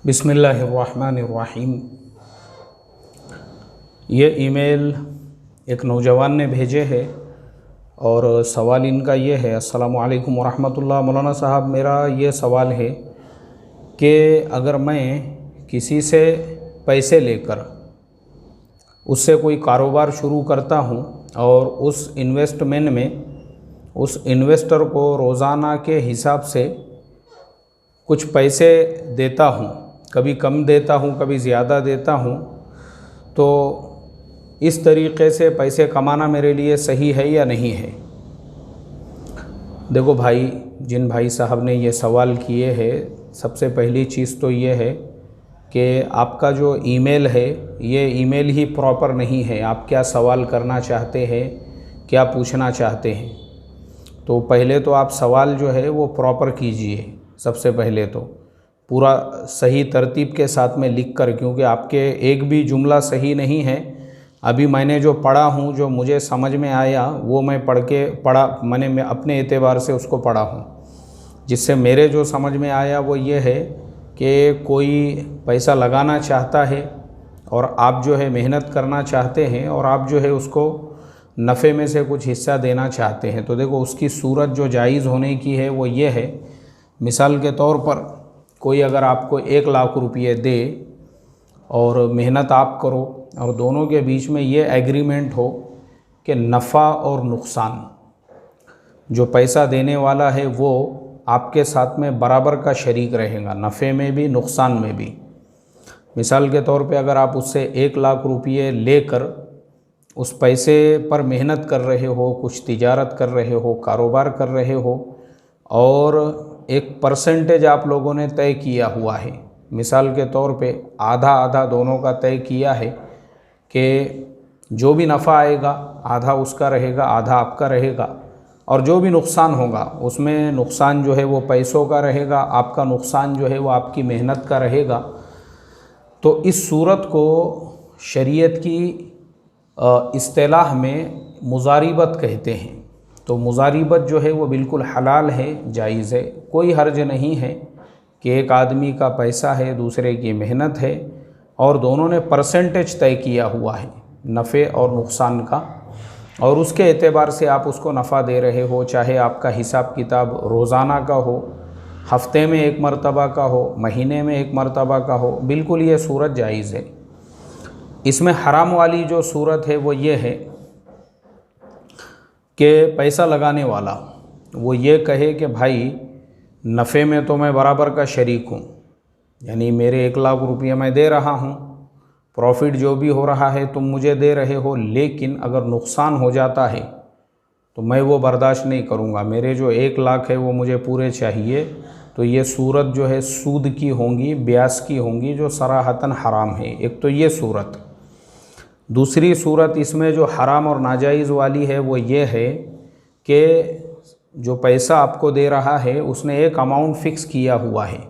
बिस्मिल्लाहिर्रहमानिर्रहीम। ये ईमेल एक नौजवान ने भेजे है और सवाल इनका ये है। अस्सलामु अलैकुम वरहमतुल्लाह। मौलाना साहब, मेरा ये सवाल है कि अगर मैं किसी से पैसे लेकर उससे कोई कारोबार शुरू करता हूँ और उस इन्वेस्टमेंट में उस इन्वेस्टर को रोज़ाना के हिसाब से कुछ पैसे देता हूँ, कभी कम देता हूँ, कभी ज़्यादा देता हूँ, तो इस तरीक़े से पैसे कमाना मेरे लिए सही है या नहीं है? देखो भाई, जिन भाई साहब ने ये सवाल किए हैं, सबसे पहली चीज़ तो ये है कि आपका जो ईमेल है ये ईमेल ही प्रॉपर नहीं है। आप क्या सवाल करना चाहते हैं, क्या पूछना चाहते हैं, तो पहले तो आप सवाल जो है वो प्रॉपर कीजिए। सबसे पहले तो पूरा सही तरतीब के साथ में लिख कर, क्योंकि आपके एक भी जुमला सही नहीं है। अभी मैंने जो पढ़ा हूँ, जो मुझे समझ में आया, वो मैं मैं अपने एतबार से उसको पढ़ा हूँ। जिससे मेरे जो समझ में आया वो ये है कि कोई पैसा लगाना चाहता है और आप जो है मेहनत करना चाहते हैं और आप जो है उसको नफ़े में से कुछ हिस्सा देना चाहते हैं। तो देखो, उसकी सूरत जो जायज़ होने की है वो ये है, मिसाल के तौर पर कोई अगर आपको 1 लाख रुपये दे और मेहनत आप करो और दोनों के बीच में ये एग्रीमेंट हो कि नफ़ा और नुकसान, जो पैसा देने वाला है वो आपके साथ में बराबर का शरीक रहेगा, नफ़े में भी नुकसान में भी। मिसाल के तौर पे अगर आप उससे 1 लाख रुपये लेकर उस पैसे पर मेहनत कर रहे हो, कुछ तिजारत कर रहे हो, कारोबार कर रहे हो और एक परसेंटेज आप लोगों ने तय किया हुआ है। मिसाल के तौर पे आधा आधा दोनों का तय किया है कि जो भी नफ़ा आएगा आधा उसका रहेगा, आधा आपका रहेगा, और जो भी नुकसान होगा उसमें नुकसान जो है वो पैसों का रहेगा, आपका नुकसान जो है वो आपकी मेहनत का रहेगा। तो इस सूरत को शरीयत की इस्तिलाह में मुज़ारिबत कहते हैं। तो मुज़ारिबत जो है वो बिल्कुल हलाल है, जायज़ है, कोई हर्ज नहीं है कि एक आदमी का पैसा है, दूसरे की मेहनत है और दोनों ने परसेंटेज तय किया हुआ है नफ़े और नुकसान का, और उसके एतबार से आप उसको नफ़ा दे रहे हो, चाहे आपका हिसाब किताब रोज़ाना का हो, हफ्ते में 1 मरतबा का हो, महीने में 1 मरतबा का हो, बिल्कुल ये सूरत जायज़ है। इसमें हराम वाली जो सूरत है वो ये है कि पैसा लगाने वाला वो ये कहे कि भाई नफ़े में तो मैं बराबर का शरीक हूँ, यानी मेरे 1 लाख रुपये मैं दे रहा हूँ, प्रॉफिट जो भी हो रहा है तुम मुझे दे रहे हो, लेकिन अगर नुकसान हो जाता है तो मैं वो बर्दाश्त नहीं करूँगा, मेरे जो 1 लाख है वो मुझे पूरे चाहिए। तो ये सूरत जो है सूद की होंगी, ब्याज की होंगी, जो सराहतन हराम है। एक तो ये सूरत। दूसरी सूरत इसमें जो हराम और नाजायज़ वाली है वो ये है कि जो पैसा आपको दे रहा है उसने एक अमाउंट फ़िक्स किया हुआ है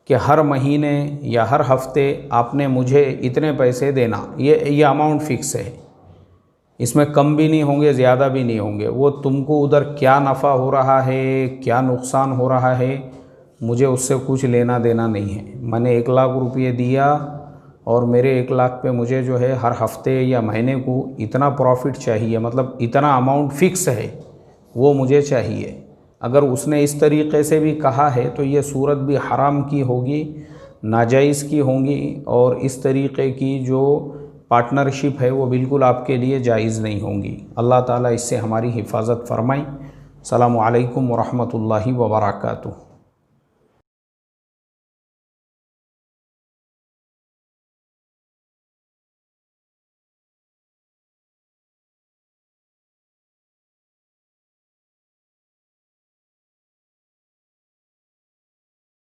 कि हर महीने या हर हफ्ते आपने मुझे इतने पैसे देना, ये अमाउंट फ़िक्स है। इसमें कम भी नहीं होंगे, ज़्यादा भी नहीं होंगे। वो तुमको उधर क्या नफ़ा हो रहा है, क्या नुकसान हो रहा है, मुझे उससे कुछ लेना देना नहीं है। मैंने 1 लाख रुपये दिया और मेरे 1 लाख पे मुझे जो है हर हफ्ते या महीने को इतना प्रॉफिट चाहिए, मतलब इतना अमाउंट फ़िक्स है वो मुझे चाहिए। अगर उसने इस तरीक़े से भी कहा है तो ये सूरत भी हराम की होगी, नाजायज़ की होगी, और इस तरीक़े की जो पार्टनरशिप है वो बिल्कुल आपके लिए जायज़ नहीं होंगी। अल्लाह ताला इससे हमारी हिफाजत फरमाए। अस्सलामु अलैकुम वरहमतुल्लाहि वबरकातुहू।